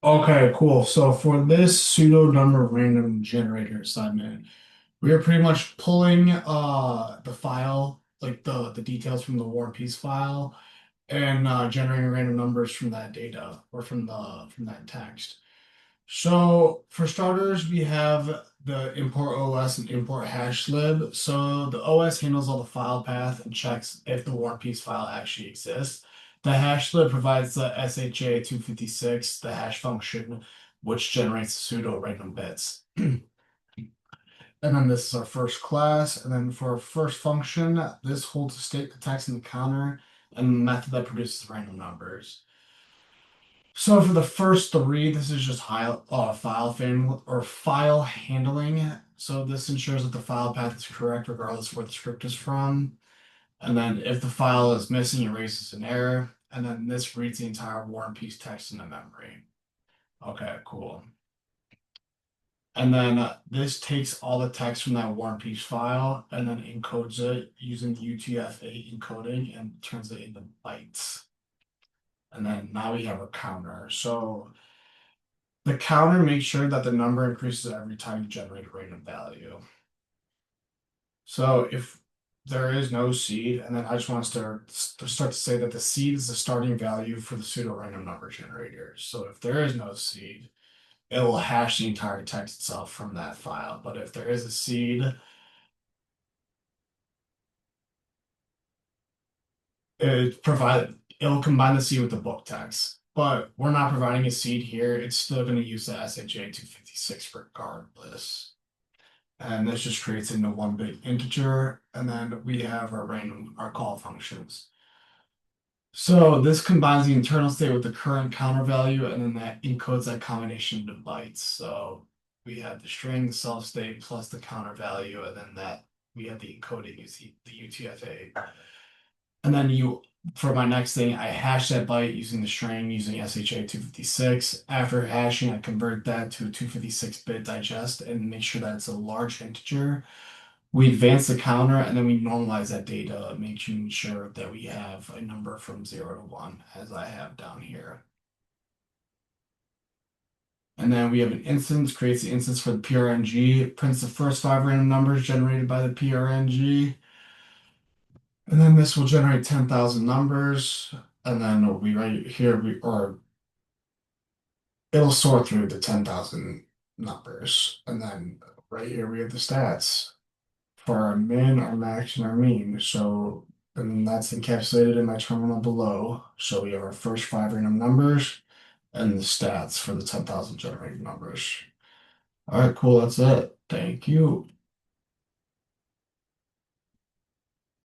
Okay, cool. So for this pseudo number random generator assignment, we are pretty much pulling the file, like the details from the War and Peace file, and generating random numbers from that data or from that text. So for starters, we have the import OS and import hash lib. So the OS handles all the file path and checks if the War and Peace file actually exists. The hash lib provides the SHA-256, the hash function, which generates pseudo random bits. And then this is our first class. And then for our first function, this holds the state, the text, and the counter, and the method that produces random numbers. So for the first three, this is just file handling. So this ensures that the file path is correct regardless of where the script is from. And then if the file is missing, it raises an error. And then this reads the entire War and Peace text into memory. Okay, cool. And then this takes all the text from that War and Peace file and then encodes it using the UTF-8 encoding and turns it into bytes. And then now we have a counter. So the counter makes sure that the number increases every time you generate a random value. So if there is no seed, and then I just want to start to say that the seed is the starting value for the pseudo random number generator. So if there is no seed, it will hash the entire text itself from that file. But if there is a seed, it'll combine the seed with the book text. But we're not providing a seed here. It's still going to use the SHA-256 regardless. And this just creates into one big integer, and then we have our call functions. So this combines the internal state with the current counter value, and then that encodes that combination into bytes. So we have the string, the self state, plus the counter value, and then that we have the encoding using the UTF-8. And then for my next thing, I hash that byte using the string using SHA-256. After hashing, I convert that to a 256-bit digest and make sure that it's a large integer. We advance the counter and then we normalize that data, making sure that we have a number from 0 to 1, as I have down here. And then we have an instance, creates the instance for the PRNG, prints the first 5 random numbers generated by the PRNG. And then this will generate 10,000 numbers. And then we right here, it'll sort through the 10,000 numbers. And then right here, we have the stats for our min, our max, and our mean. So, and that's encapsulated in my terminal below. So we have our first 5 random numbers and the stats for the 10,000 generated numbers. All right, cool. That's it. Thank you.